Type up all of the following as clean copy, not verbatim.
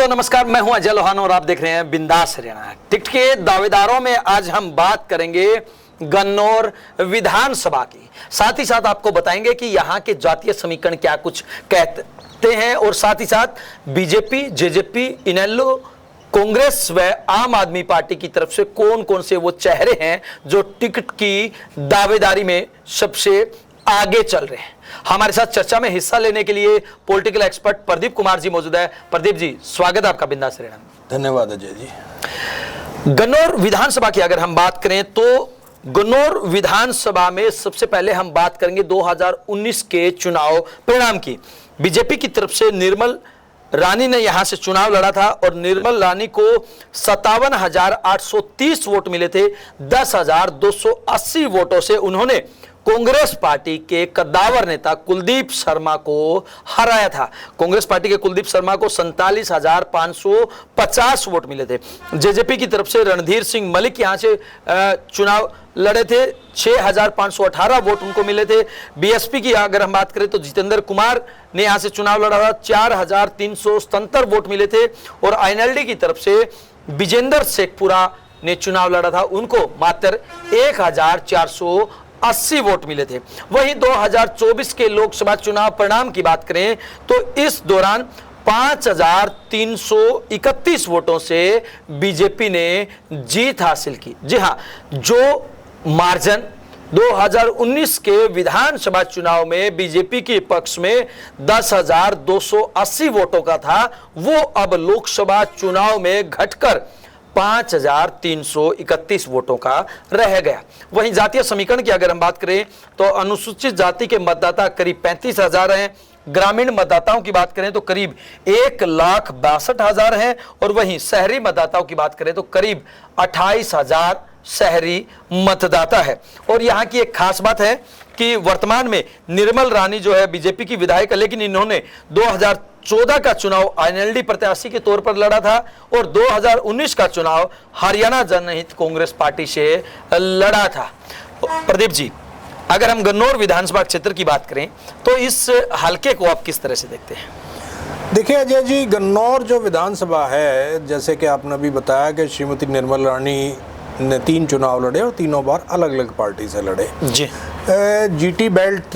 दोस्तों नमस्कार, मैं हूं अजय लोहान और आप देख रहे हैं बिंदास हरियाणा। टिकट के दावेदारों में आज हम बात करेंगे गन्नौर विधानसभा की। साथ ही साथ आपको बताएंगे कि यहां के जातीय समीकरण क्या कुछ कहते हैं और साथ ही साथ बीजेपी, जेजेपी, इनेलो, कांग्रेस व आम आदमी पार्टी की तरफ से कौन कौन से वो चेहरे हैं जो टिकट की दावेदारी में सबसे आगे चल रहे हैं। हमारे साथ चर्चा में हिस्सा लेने के लिए पॉलिटिकल एक्सपर्ट प्रदीप कुमार जी मौजूद है। प्रदीप जी, स्वागत है आपका बिंदास हरियाणा में। धन्यवाद अजय जी। गन्नौर विधानसभा की अगर हम बात करें तो गन्नौर विधानसभा में सबसे पहले हम बात करेंगे 2019 के चुनाव परिणाम की। बीजेपी की तरफ से निर्मल रानी ने यहां से चुनाव लड़ा था और निर्मल रानी को 57,830 वोट मिले थे। 10,280 वोटों से उन्होंने कांग्रेस पार्टी के कद्दावर नेता कुलदीप शर्मा को हराया था। कांग्रेस पार्टी के कुलदीप शर्मा को 47,550 वोट मिले थे। जेजेपी की तरफ से रणधीर सिंह मलिक यहां से चुनाव लड़े थे, 6,518 वोट उनको मिले थे। बीएसपी की अगर हम बात करें तो जितेंद्र कुमार ने यहां से चुनाव लड़ा था, 4,377 वोट मिले थे। और आईएनएलडी की तरफ से विजेंद्र शेखपुरा ने चुनाव लड़ा था, उनको मात्र 1,480 वोट मिले थे। वहीं 2024 के लोकसभा चुनाव परिणाम की बात करें तो इस दौरान 5,331 वोटों से बीजेपी ने जीत हासिल की। जी हां, जो मार्जिन 2019 के विधानसभा चुनाव में बीजेपी के पक्ष में 10,280 वोटों का था, वो अब लोकसभा चुनाव में घटकर 5,331 वोटों का रह गया। वहीं जातीय समीकरण की अगर हम बात करें तो अनुसूचित जाति के मतदाता करीब 35,000 हैं। ग्रामीण मतदाताओं की बात करें तो करीब 1,62,000 हैं और वहीं शहरी मतदाताओं की बात करें तो करीब 28,000 शहरी मतदाता है। और यहाँ की एक खास बात है कि वर्तमान में निर्मल रानी जो है बीजेपी की विधायक है, लेकिन इन्होंने 2014 का चुनाव आईएनएलडी प्रत्याशी के तौर पर लड़ा था और 2019 का चुनाव हरियाणा जनहित कांग्रेस पार्टी से लड़ा था। प्रदीप जी, अगर हम गन्नौर विधानसभा क्षेत्र की बात करें तो इस हलके को आप किस तरह से देखते हैं? देखिए अजय जी, गन्नौर जो विधानसभा है, जैसे कि आपने अभी बताया कि श्रीमती निर्मल रानी ने 3 चुनाव लड़े और तीनों बार अलग अलग पार्टी से लड़े जी। जीटी बेल्ट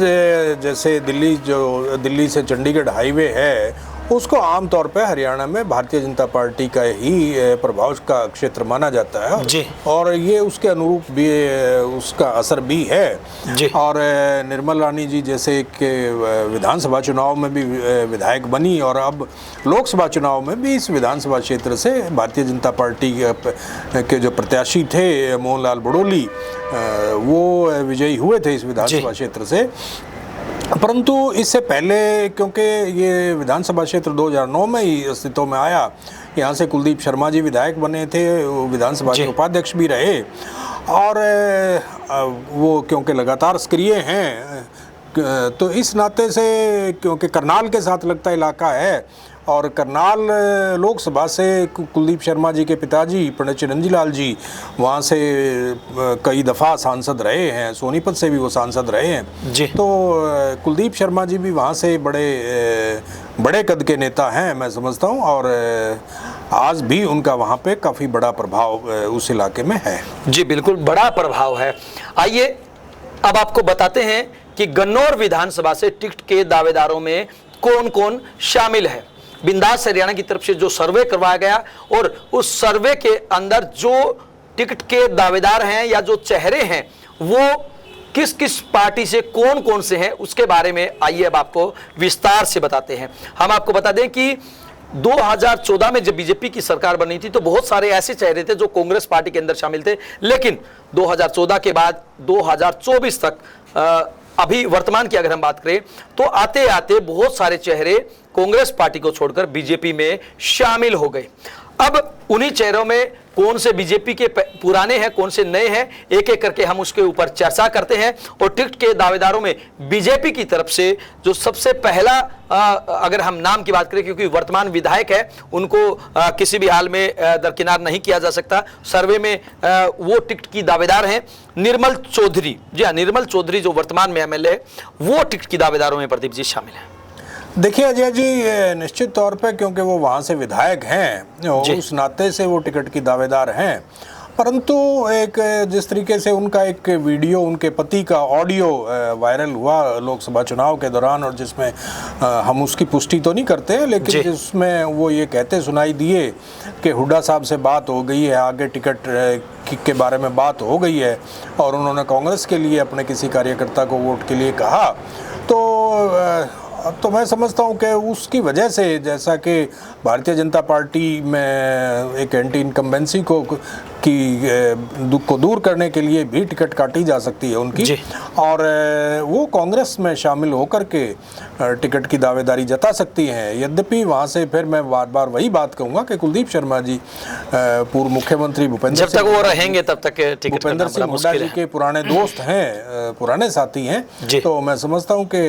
जैसे दिल्ली से चंडीगढ़ हाईवे है, उसको आमतौर पे हरियाणा में भारतीय जनता पार्टी का ही प्रभाव का क्षेत्र माना जाता है जी। और ये उसके अनुरूप भी उसका असर भी है जी। और निर्मल रानी जी जैसे कि विधानसभा चुनाव में भी विधायक बनी और अब लोकसभा चुनाव में भी इस विधानसभा क्षेत्र से भारतीय जनता पार्टी के जो प्रत्याशी थे मोहनलाल बड़ोली, वो विजयी हुए थे इस विधानसभा क्षेत्र से। परंतु इससे पहले, क्योंकि ये विधानसभा क्षेत्र 2009 में ही अस्तित्व में आया, यहाँ से कुलदीप शर्मा जी विधायक बने थे, वो विधानसभा के उपाध्यक्ष भी रहे और वो क्योंकि लगातार सक्रिय हैं तो इस नाते से, क्योंकि करनाल के साथ लगता इलाका है और करनाल लोकसभा से कुलदीप शर्मा जी के पिताजी पंडित चिरंजी लाल जी वहाँ से कई दफ़ा सांसद रहे हैं, सोनीपत से भी वो सांसद रहे हैं जी। तो कुलदीप शर्मा जी भी वहाँ से बड़े कद के नेता हैं मैं समझता हूँ और आज भी उनका वहाँ पे काफ़ी बड़ा प्रभाव उस इलाके में है जी। बिल्कुल बड़ा प्रभाव है। आइए अब आपको बताते हैं कि गन्नौर विधानसभा से टिकट के दावेदारों में कौन कौन शामिल है। बिंदास हरियाणा की तरफ से जो सर्वे करवाया गया और उस सर्वे के अंदर जो टिकट के दावेदार हैं या जो चेहरे हैं वो किस किस पार्टी से कौन कौन से हैं, उसके बारे में आइए अब आपको विस्तार से बताते हैं। हम आपको बता दें कि 2014 में जब बीजेपी की सरकार बनी थी तो बहुत सारे ऐसे चेहरे थे जो कांग्रेस पार्टी के अंदर शामिल थे, लेकिन 2014 के बाद 2024 तक अभी वर्तमान की अगर हम बात करें तो आते आते बहुत सारे चेहरे कांग्रेस पार्टी को छोड़कर बीजेपी में शामिल हो गए। अब उन्हीं चेहरों में कौन से बीजेपी के पुराने हैं, कौन से नए हैं, एक एक करके हम उसके ऊपर चर्चा करते हैं। और टिकट के दावेदारों में बीजेपी की तरफ से जो सबसे पहला अगर हम नाम की बात करें, क्योंकि वर्तमान विधायक है, उनको किसी भी हाल में दरकिनार नहीं किया जा सकता, सर्वे में वो टिकट की दावेदार हैं निर्मल चौधरी। जी हाँ, निर्मल चौधरी जो वर्तमान में एमएलए है, वो टिकट की दावेदारों में प्रदीप जी शामिल है। देखिए अजय जी, निश्चित तौर पे क्योंकि वो वहाँ से विधायक हैं, उस नाते से वो टिकट की दावेदार हैं। परंतु एक जिस तरीके से उनका एक वीडियो, उनके पति का ऑडियो वायरल हुआ लोकसभा चुनाव के दौरान, और जिसमें हम उसकी पुष्टि तो नहीं करते हैं, लेकिन जिसमें वो ये कहते सुनाई दिए कि हुड्डा साहब से बात हो गई है, आगे टिकट के बारे में बात हो गई है, और उन्होंने कांग्रेस के लिए अपने किसी कार्यकर्ता को वोट के लिए कहा, तो मैं समझता हूँ कि उसकी वजह से, जैसा कि भारतीय जनता पार्टी में एक एंटी इनकम्बेंसी को दूर करने के लिए भी टिकट काटी जा सकती है उनकी, और वो कांग्रेस में शामिल होकर के टिकट की दावेदारी जता सकती हैं। यद्यपि वहाँ से फिर मैं बार बार वही बात कहूँगा कि कुलदीप शर्मा जी, पूर्व मुख्यमंत्री भूपेंद्र सिंह, जब तक वो रहेंगे तब तक भूपेंद्र सिंह हुड्डा जी के पुराने दोस्त हैं, पुराने साथी हैं, तो मैं समझता हूँ कि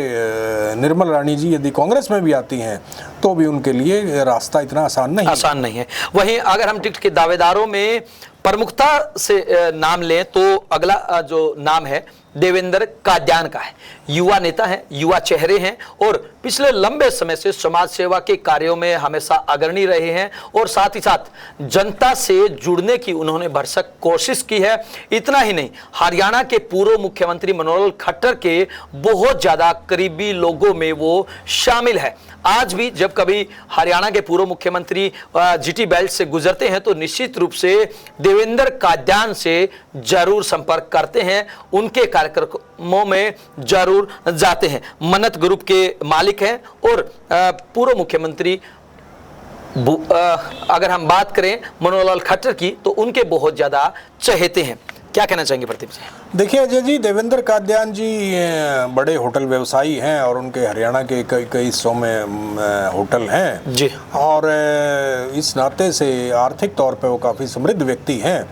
निर्मल रानी जी यदि कांग्रेस में भी आती हैं तो भी उनके लिए रास्ता इतना आसान नहीं है। वहीं अगर हम टिकट के दावेदारों में प्रमुखता से नाम लें तो अगला जो नाम है देवेंद्र कादियान का है। युवा नेता हैं, युवा चेहरे हैं, और पिछले लंबे समय से समाज सेवा के कार्यों में हमेशा अग्रणी रहे हैं, और साथ ही साथ जनता से जुड़ने की उन्होंने भरसक कोशिश की है। इतना ही नहीं, हरियाणा के पूर्व मुख्यमंत्री मनोहर लाल खट्टर के बहुत ज्यादा करीबी लोगों में वो शामिल है। आज भी जब कभी हरियाणा के पूर्व मुख्यमंत्री जीटी बेल्ट से गुजरते हैं तो निश्चित रूप से देवेंद्र कादियान से जरूर संपर्क करते हैं, उनके कार्यक्रमों में जरूर जाते हैं। मन्नत ग्रुप के मालिक हैं, और पूर्व मुख्यमंत्री अगर हम बात करें मनोहर लाल खट्टर की तो उनके बहुत ज्यादा चहेते हैं। क्या कहना चाहेंगे प्रदीप जी? देखिए अजय जी, देवेंद्र कादियान जी बड़े होटल व्यवसायी हैं, और उनके हरियाणा के कई हिस्सों में होटल हैं जी, और इस नाते से आर्थिक तौर पे वो काफ़ी समृद्ध व्यक्ति हैं,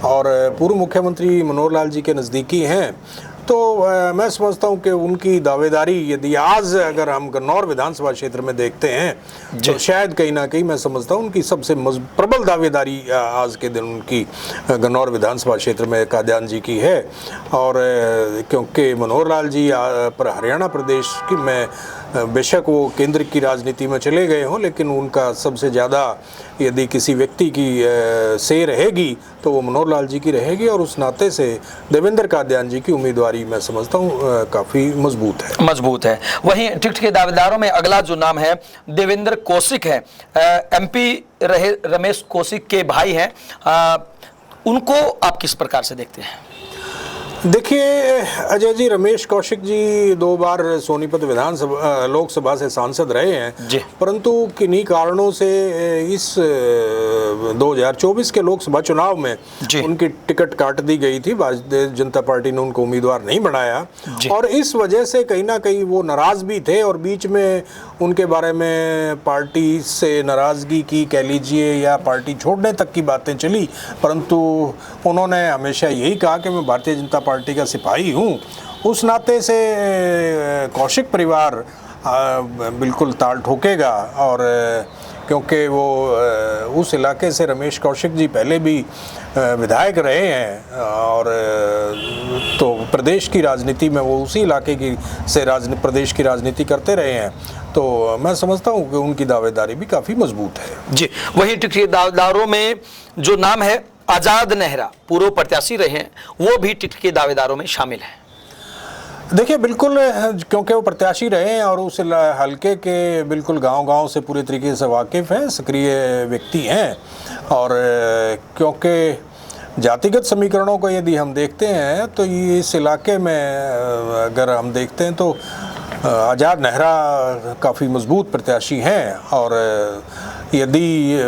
और पूर्व मुख्यमंत्री मनोहर लाल जी के नज़दीकी हैं। तो मैं समझता हूँ कि उनकी दावेदारी यदि आज अगर हम गन्नौर विधानसभा क्षेत्र में देखते हैं तो शायद कहीं ना कहीं मैं समझता हूँ उनकी सबसे प्रबल दावेदारी आज के दिन उनकी गन्नौर विधानसभा क्षेत्र में कादियान जी की है। और क्योंकि मनोहर लाल जी पर हरियाणा प्रदेश की में बेशक वो केंद्र की राजनीति में चले गए हों, लेकिन उनका सबसे ज़्यादा यदि किसी व्यक्ति की से रहेगी तो वो मनोहर लाल जी की रहेगी, और उस नाते से देवेंद्र कादियान जी की उम्मीदवारी मैं समझता हूँ काफ़ी मजबूत है। वहीं टिकट के दावेदारों में अगला जो नाम है देवेंद्र कौशिक है। एमपी रहे रमेश कौशिक के भाई हैं, उनको आप किस प्रकार से देखते हैं? देखिए अजय जी, रमेश कौशिक जी 2 बार सोनीपत विधानसभा लोकसभा से सांसद रहे हैं, परंतु किन्हीं कारणों से इस 2024 के लोकसभा चुनाव में उनकी टिकट काट दी गई थी। भारतीय जनता पार्टी ने उनको उम्मीदवार नहीं बनाया, और इस वजह से कहीं ना कहीं वो नाराज भी थे, और बीच में उनके बारे में पार्टी से नाराजगी की कह लीजिए, या पार्टी छोड़ने तक की बातें चली, परंतु उन्होंने हमेशा यही कहा कि मैं भारतीय जनता पार्टी का सिपाही हूँ। उस नाते से कौशिक परिवार बिल्कुल ताल ठोकेगा, और क्योंकि वो उस इलाके से रमेश कौशिक जी पहले भी विधायक रहे हैं, और तो प्रदेश की राजनीति में वो उसी इलाके की से प्रदेश की राजनीति करते रहे हैं, तो मैं समझता हूँ कि उनकी दावेदारी भी काफ़ी मजबूत है। जी, वहीं टिकट दावेदारों में जो नाम है आजाद नेहरा, पूर्व प्रत्याशी रहे हैं, वो भी टिकट के दावेदारों में शामिल है। देखिए बिल्कुल, क्योंकि वो प्रत्याशी रहे हैं और उस हलके के बिल्कुल गांव-गांव से पूरे तरीके से वाकिफ़ हैं, सक्रिय व्यक्ति हैं, और क्योंकि जातिगत समीकरणों को यदि हम देखते हैं तो ये इस इलाके में अगर हम देखते हैं तो आज़ाद नेहरा काफ़ी मजबूत प्रत्याशी हैं, और यदि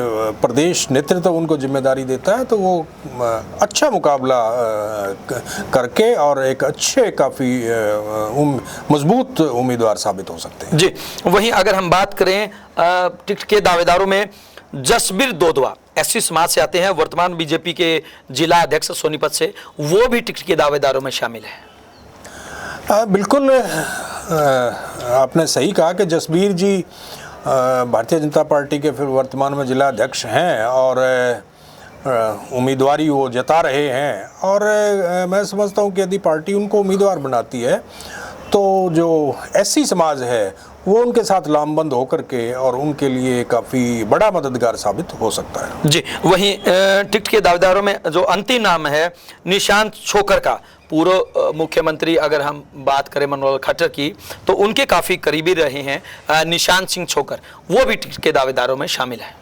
प्रदेश नेतृत्व उनको जिम्मेदारी देता है तो वो अच्छा मुकाबला करके और एक अच्छे काफ़ी मजबूत उम्मीदवार साबित हो सकते हैं। जी, वहीं अगर हम बात करें टिकट के दावेदारों में जसबीर दोदवा एससी समाज से आते हैं, वर्तमान बीजेपी के जिला अध्यक्ष सोनीपत से, वो भी टिकट के दावेदारों में शामिल है। बिल्कुल आपने सही कहा कि जसबीर जी भारतीय जनता पार्टी के फिर वर्तमान में जिला अध्यक्ष हैं, और उम्मीदवारी वो जता रहे हैं, और मैं समझता हूँ कि यदि पार्टी उनको उम्मीदवार बनाती है तो जो एससी समाज है वो उनके साथ लामबंद होकर के और उनके लिए काफ़ी बड़ा मददगार साबित हो सकता है। जी, वहीं टिकट के दावेदारों में जो अंतिम नाम है निशांत छोकर का, पूर्व मुख्यमंत्री अगर हम बात करें मनोहर खट्टर की, तो उनके काफ़ी करीबी रहे हैं निशांत सिंह छोकर, वो भी टिकट के दावेदारों में शामिल है।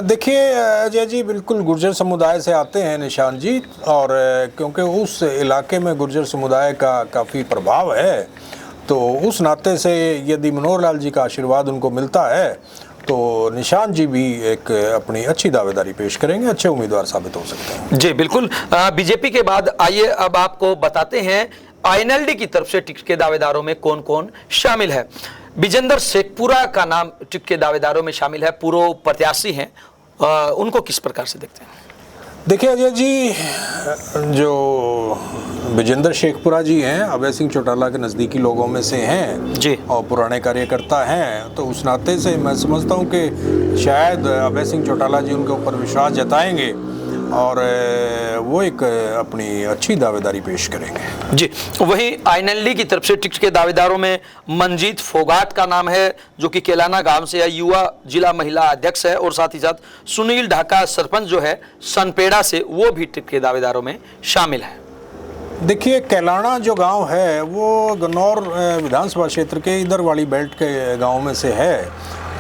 देखिए अजय जी, बिल्कुल गुर्जर समुदाय से आते हैं निशान जी, और क्योंकि उस इलाके में गुर्जर समुदाय का काफ़ी प्रभाव है, तो उस नाते से यदि मनोहर लाल जी का आशीर्वाद उनको मिलता है तो निशान जी भी एक अपनी अच्छी दावेदारी पेश करेंगे, अच्छे उम्मीदवार साबित हो सकते हैं। जी बिल्कुल। बीजेपी के बाद आइए अब आपको बताते हैं आईएनएलडी की तरफ से टिकट के दावेदारों में कौन कौन शामिल है। विजेंद्र शेखपुरा का नाम टिकट के दावेदारों में शामिल है, पूर्व प्रत्याशी हैं, उनको किस प्रकार से देखते हैं? देखिए अजय जी, जो विजेंद्र शेखपुरा जी हैं अभय सिंह चौटाला के नज़दीकी लोगों में से हैं जी, और पुराने कार्यकर्ता हैं, तो उस नाते से मैं समझता हूं कि शायद अभय सिंह चौटाला जी उनके ऊपर विश्वास जताएंगे और वो एक अपनी अच्छी दावेदारी पेश करेंगे। जी, वहीं आईएनएलडी की तरफ से टिकट के दावेदारों में मंजीत फोगाट का नाम है, जो कि केलाना गांव से है, युवा जिला महिला अध्यक्ष है, और साथ ही साथ सुनील ढाका सरपंच जो है सनपेड़ा से, वो भी टिकट के दावेदारों में शामिल है। देखिए कैलाना जो गांव है वो गन्नौर विधानसभा क्षेत्र के इधर वाली बेल्ट के गांव में से है,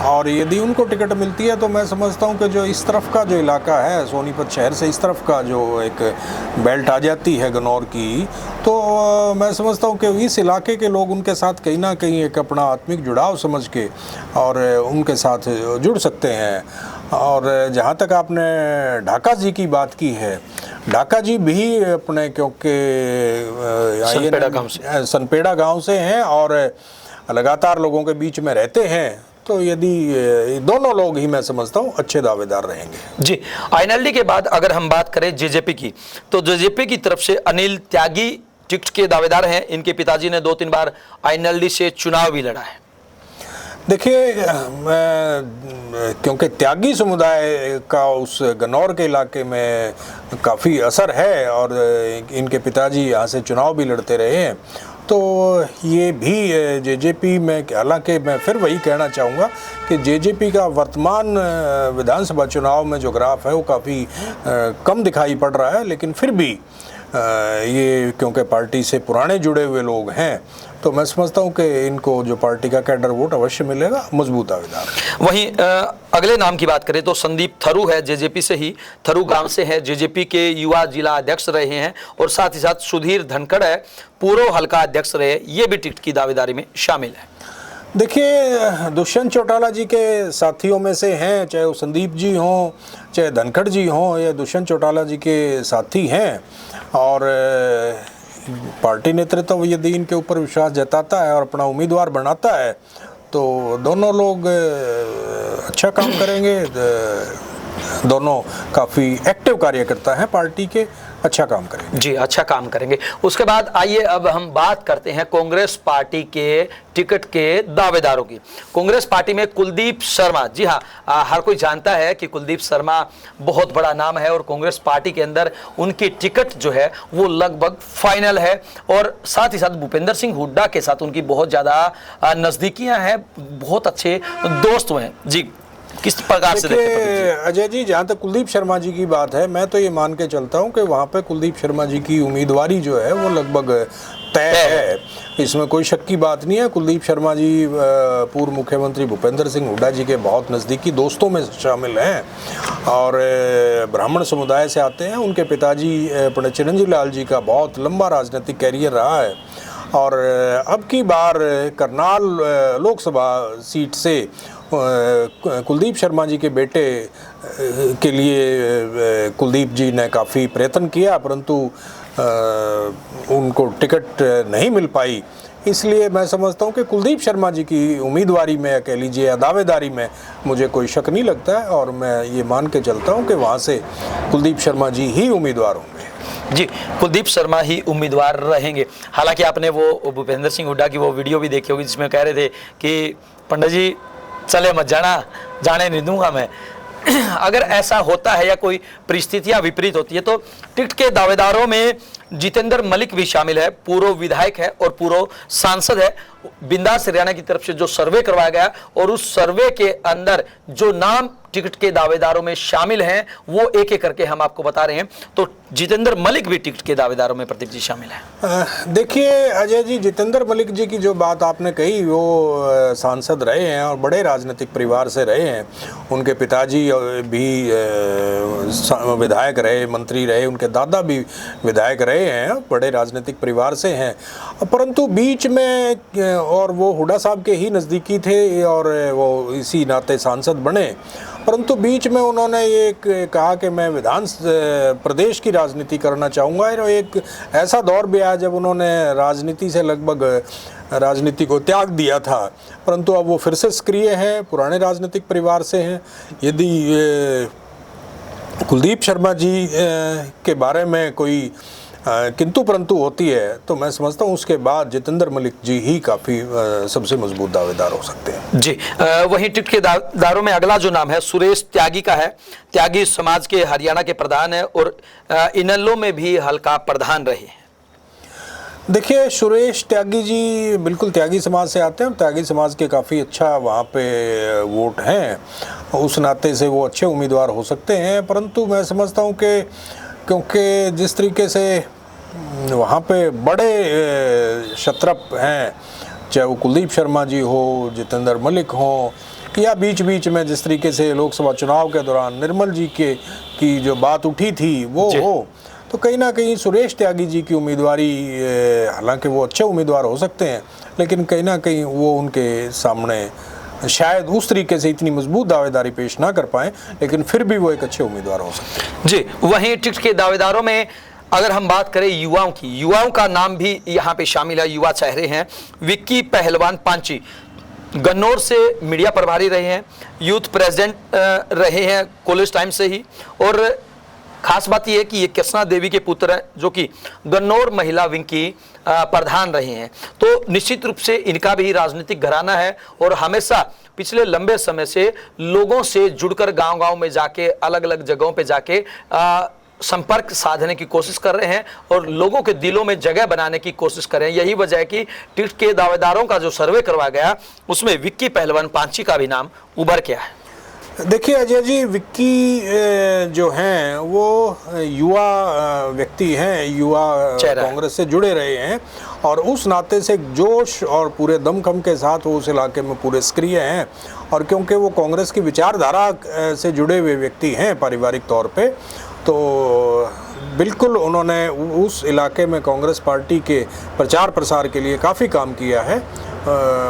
और यदि उनको टिकट मिलती है तो मैं समझता हूं कि जो इस तरफ का जो इलाका है सोनीपत शहर से इस तरफ का जो एक बेल्ट आ जाती है गन्नौर की, तो मैं समझता हूं कि इस इलाके के लोग उनके साथ कहीं ना कहीं एक अपना आत्मिक जुड़ाव समझ के और उनके साथ जुड़ सकते हैं। और जहाँ तक आपने ढाका जी की बात की है, ढाका जी भी अपने क्योंकि सनपेड़ा गांव से हैं और लगातार लोगों के बीच में रहते हैं, तो यदि दोनों लोग ही मैं समझता हूँ अच्छे दावेदार रहेंगे। जी, आईएनएलडी के बाद अगर हम बात करें जेजेपी की, तो जेजेपी की तरफ से अनिल त्यागी टिकट के दावेदार हैं। इनके पिताजी ने 2-3 बार आईएनएलडी से चुनाव भी लड़ा है। देखिए क्योंकि त्यागी समुदाय का उस गन्नौर के इलाके में काफ़ी असर है और इनके पिताजी यहाँ से चुनाव भी लड़ते रहे हैं, तो ये भी जेजेपी में, हालांकि मैं फिर वही कहना चाहूँगा कि जेजेपी का वर्तमान विधानसभा चुनाव में जो ग्राफ है वो काफ़ी कम दिखाई पड़ रहा है, लेकिन फिर भी ये क्योंकि पार्टी से पुराने जुड़े हुए लोग हैं, तो मैं समझता हूं कि इनको जो पार्टी का कैडर वोट अवश्य मिलेगा, मजबूत दावेदार। वहीं अगले नाम की बात करें तो संदीप थरू है, जेजेपी से ही, थरू गांव से है, जेजेपी के युवा जिला अध्यक्ष रहे हैं, और साथ ही साथ सुधीर धनखड़ है, पूर्व हल्का अध्यक्ष रहे, ये भी टिकट की दावेदारी में शामिल है। देखिए दुष्यंत चौटाला जी के साथियों में से हैं, चाहे वो संदीप जी हों, चाहे धनखड़ जी हों, या दुष्यंत चौटाला जी के साथी हैं, और पार्टी नेतृत्व यदि इनके ऊपर विश्वास जताता है और अपना उम्मीदवार बनाता है तो दोनों लोग अच्छा काम करेंगे। दोनों काफ़ी एक्टिव कार्यकर्ता हैं पार्टी के, अच्छा काम करेंगे। जी, अच्छा काम करेंगे। उसके बाद आइए अब हम बात करते हैं कांग्रेस पार्टी के टिकट के दावेदारों की। कांग्रेस पार्टी में कुलदीप शर्मा, जी हाँ, हर कोई जानता है कि कुलदीप शर्मा बहुत बड़ा नाम है और कांग्रेस पार्टी के अंदर उनकी टिकट जो है वो लगभग फाइनल है, और साथ ही साथ भूपेंद्र सिंह हुड्डा के साथ उनकी बहुत ज़्यादा नज़दीकियाँ हैं, बहुत अच्छे दोस्त हैं। जी, किस प्रकार से देखते हैं अजय जी? जहाँ तक कुलदीप शर्मा जी की बात है, मैं तो ये मान के चलता हूँ कि वहाँ पे कुलदीप शर्मा जी की उम्मीदवारी जो है वो लगभग तय है, इसमें कोई शक की बात नहीं है। कुलदीप शर्मा जी पूर्व मुख्यमंत्री भूपेंद्र सिंह हुड्डा जी के बहुत नज़दीकी दोस्तों में शामिल हैं और ब्राह्मण समुदाय से आते हैं। उनके पिताजी पंडित चिरंजीव लाल जी का बहुत लंबा राजनीतिक कैरियर रहा है, और अब की बार करनाल लोकसभा सीट से कुलदीप शर्मा जी के बेटे के लिए कुलदीप जी ने काफ़ी प्रयत्न किया, परंतु उनको टिकट नहीं मिल पाई। इसलिए मैं समझता हूं कि कुलदीप शर्मा जी की उम्मीदवारी में, कह लीजिए या दावेदारी में, मुझे कोई शक नहीं लगता है, और मैं ये मान के चलता हूं कि वहाँ से कुलदीप शर्मा जी ही उम्मीदवार होंगे। जी, कुलदीप शर्मा ही उम्मीदवार रहेंगे। हालांकि आपने वो भूपेंद्र सिंह हुड्डा की वो वीडियो भी देखी होगी जिसमें कह रहे थे कि पंडित जी चले मत जाना, जाने नहीं दूंगा मैं। अगर ऐसा होता है या कोई परिस्थितियां विपरीत होती है तो टिकट के दावेदारों में जितेंद्र मलिक भी शामिल है, पूर्व विधायक है और पूर्व सांसद है। बिंदास हरियाणा की तरफ से जो सर्वे करवाया गया और उस सर्वे के अंदर जो नाम टिकट के दावेदारों में शामिल हैं वो एक एक करके हम आपको बता रहे हैं। तो जितेंद्र मलिक भी टिकट के दावेदारों में प्रदीप जी शामिल है। देखिए अजय जी, जितेंद्र मलिक जी की जो बात आपने कही, वो सांसद रहे हैं और बड़े राजनीतिक परिवार से रहे हैं। उनके पिताजी भी विधायक रहे, मंत्री रहे, उनके दादा भी विधायक रहे हैं, बड़े राजनीतिक परिवार से हैं। परंतु बीच में, और वो हुड्डा साहब के ही नज़दीकी थे और वो इसी नाते सांसद बने, परंतु बीच में उन्होंने ये कहा कि मैं प्रदेश की राजनीति करना चाहूँगा। और एक ऐसा दौर भी आया जब उन्होंने राजनीति से लगभग राजनीति को त्याग दिया था, परंतु अब वो फिर से सक्रिय हैं, पुराने राजनीतिक परिवार से हैं। यदि कुलदीप शर्मा जी के बारे में कोई किंतु परंतु होती है तो मैं समझता हूँ उसके बाद जितेंद्र मलिक जी ही काफ़ी सबसे मजबूत दावेदार हो सकते हैं। जी, वहीं टिकट के दावेदारों में अगला जो नाम है सुरेश त्यागी का है। त्यागी समाज के हरियाणा के प्रधान है और इनेलो में भी हल्का प्रधान रहे हैं। देखिए, सुरेश त्यागी जी बिल्कुल त्यागी समाज से आते हैं, त्यागी समाज के काफ़ी अच्छा वहाँ पे वोट हैं, उस नाते से वो अच्छे उम्मीदवार हो सकते हैं। परंतु मैं समझता हूँ कि क्योंकि जिस तरीके से वहाँ पे बड़े क्षत्रप हैं, चाहे वो कुलदीप शर्मा जी हो, जितेंद्र मलिक हो, या बीच बीच में जिस तरीके से लोकसभा चुनाव के दौरान निर्मल जी की जो बात उठी थी वो हो, तो कहीं ना कहीं सुरेश त्यागी जी की उम्मीदवारी, हालांकि वो अच्छे उम्मीदवार हो सकते हैं, लेकिन कहीं ना कहीं वो उनके सामने शायद उस तरीके से इतनी मजबूत दावेदारी पेश ना कर पाएं, लेकिन फिर भी वो एक अच्छे उम्मीदवार हो सकते हैं। जी, वहीं टिकट के दावेदारों में अगर हम बात करें युवाओं की, युवाओं का नाम भी यहाँ पे शामिल है। युवा चेहरे हैं। विक्की पहलवान पांची गन्नौर से मीडिया प्रभारी रहे हैं, यूथ प्रेसिडेंट रहे हैं कॉलेज टाइम से ही, और खास बात यह है कि ये कृष्णा देवी के पुत्र हैं जो कि गन्नौर महिला विंग की प्रधान रहे हैं। तो निश्चित रूप से इनका भी राजनीतिक घराना है और हमेशा पिछले लंबे समय से लोगों से जुड़कर गांव-गांव में जाके, अलग अलग जगहों पे जाके संपर्क साधने की कोशिश कर रहे हैं और लोगों के दिलों में जगह बनाने की कोशिश कर रहे हैं। यही वजह है कि टिकट के दावेदारों का जो सर्वे करवाया गया उसमें विक्की पहलवान पांची का भी नाम उभर के आया। देखिए अजय जी, विक्की जो हैं वो युवा व्यक्ति हैं, युवा कांग्रेस से जुड़े रहे हैं और उस नाते से जोश और पूरे दमखम के साथ वो उस इलाके में पूरे सक्रिय हैं। और क्योंकि वो कांग्रेस की विचारधारा से जुड़े हुए व्यक्ति हैं पारिवारिक तौर पे, तो बिल्कुल उन्होंने उस इलाके में कांग्रेस पार्टी के प्रचार प्रसार के लिए काफ़ी काम किया है।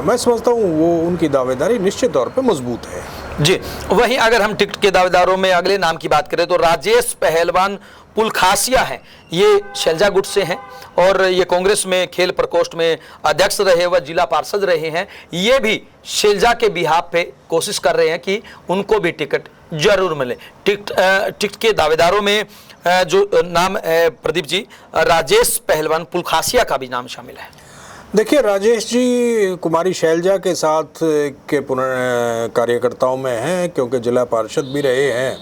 मैं समझता हूँ वो उनकी दावेदारी निश्चित तौर पे मजबूत है। जी, वहीं अगर हम टिकट के दावेदारों में अगले नाम की बात करें तो राजेश पहलवान पुलखासिया हैं। ये शैलजा गुट से हैं और ये कांग्रेस में खेल प्रकोष्ठ में अध्यक्ष रहे व जिला पार्षद रहे हैं। ये भी शैलजा के बिहाफ पे कोशिश कर रहे हैं कि उनको भी टिकट जरूर मिले। टिकट के दावेदारों में जो नाम है प्रदीप जी, राजेश पहलवान पुलखासिया का भी नाम शामिल है। देखिए, राजेश जी कुमारी शैलजा के साथ के कार्यकर्ताओं में हैं, क्योंकि जिला पार्षद भी रहे हैं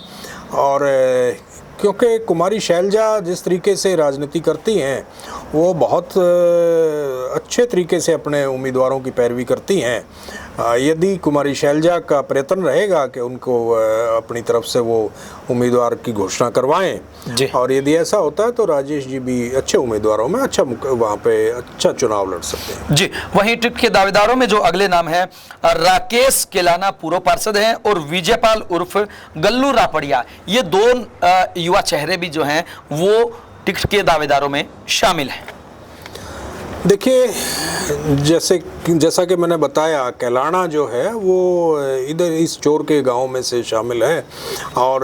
और क्योंकि कुमारी शैलजा जिस तरीके से राजनीति करती हैं वो बहुत अच्छे तरीके से अपने उम्मीदवारों की पैरवी करती हैं। यदि कुमारी शैलजा का प्रयत्न रहेगा कि उनको अपनी तरफ से वो उम्मीदवार की घोषणा करवाएं, और यदि ऐसा होता है तो राजेश जी भी अच्छे उम्मीदवारों में वहाँ पे अच्छा चुनाव लड़ सकते हैं। जी, वहीं टिकट के दावेदारों में जो अगले नाम है राकेश केलाना पूर्व पार्षद हैं और विजयपाल उर्फ गल्लू रापड़िया, ये दो युवा चेहरे भी जो हैं वो टिकट के दावेदारों में शामिल हैं। देखिए, जैसा कि मैंने बताया, कैलाना जो है वो इधर इस चोर के गांव में से शामिल है और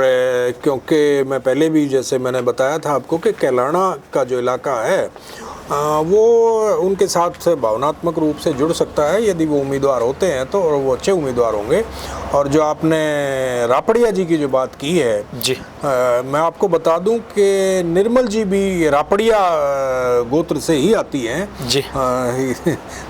क्योंकि मैं पहले भी जैसे मैंने बताया था आपको कि कैलाना का जो इलाका है वो उनके साथ भावनात्मक रूप से जुड़ सकता है यदि वो उम्मीदवार होते हैं तो, और वो अच्छे उम्मीदवार होंगे। और जो आपने रापड़िया जी की जो बात की है जी, मैं आपको बता दूं कि निर्मल जी भी रापड़िया गोत्र से ही आती हैं जी।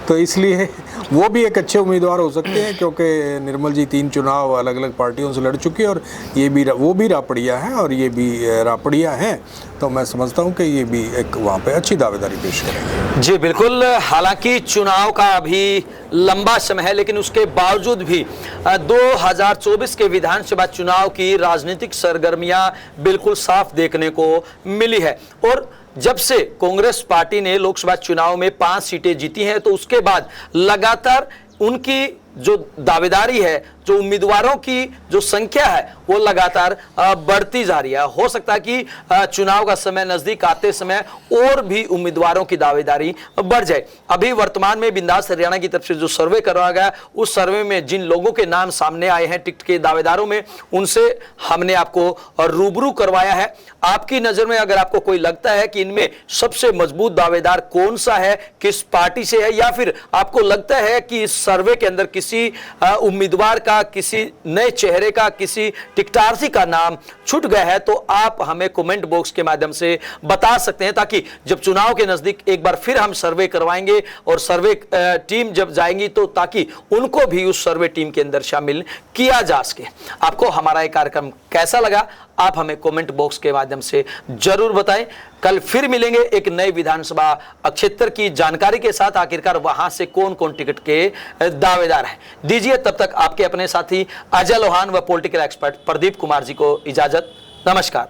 तो इसलिए वो भी एक अच्छे उम्मीदवार हो सकते हैं, क्योंकि निर्मल जी 3 चुनाव अलग अलग पार्टियों से लड़ चुके हैं और ये भी वो भी रापड़िया हैं और ये भी रापड़िया हैं, तो मैं समझता हूँ कि ये भी एक वहाँ पे अच्छी दावेदारी पेश करेंगे। जी बिल्कुल, हालांकि चुनाव का अभी लंबा समय है, लेकिन उसके बावजूद भी 2024 के विधानसभा चुनाव की राजनीतिक सरगर्मियां बिल्कुल साफ देखने को मिली है। और जब से कांग्रेस पार्टी ने लोकसभा चुनाव में 5 सीटें जीती हैं, तो उसके बाद लगातार उनकी जो दावेदारी है, जो उम्मीदवारों की जो संख्या है, वो लगातार बढ़ती जा रही है। हो सकता है कि चुनाव का समय नजदीक आते समय और भी उम्मीदवारों की दावेदारी बढ़ जाए। अभी वर्तमान में बिंदास हरियाणा की तरफ से जो सर्वे करवाया गया, उस सर्वे में जिन लोगों के नाम सामने आए हैं टिकट के दावेदारों में, उनसे हमने आपको रूबरू करवाया है। आपकी नजर में अगर आपको कोई लगता है कि इनमें सबसे मजबूत दावेदार कौन सा है, किस पार्टी से है, या फिर आपको लगता है कि इस सर्वे के अंदर किसी उम्मीदवार का, किसी नए चेहरे का, किसी टिकटार्थी का नाम छूट गया है, तो आप हमें कमेंट बॉक्स के माध्यम से बता सकते हैं, ताकि जब चुनाव के नजदीक एक बार फिर हम सर्वे करवाएंगे और सर्वे टीम जब जाएंगी, तो ताकि उनको भी उस सर्वे टीम के अंदर शामिल किया जा सके। आपको हमारा ये कार्यक्रम कैसा लगा, आप हमें कमेंट बॉक्स के माध्यम से जरूर बताएं। कल फिर मिलेंगे एक नए विधानसभा क्षेत्र की जानकारी के साथ, आखिरकार वहां से कौन कौन टिकट के दावेदार हैं। दीजिए तब तक आपके अपने साथी अजय लोहान व पॉलिटिकल एक्सपर्ट प्रदीप कुमार जी को इजाजत। नमस्कार।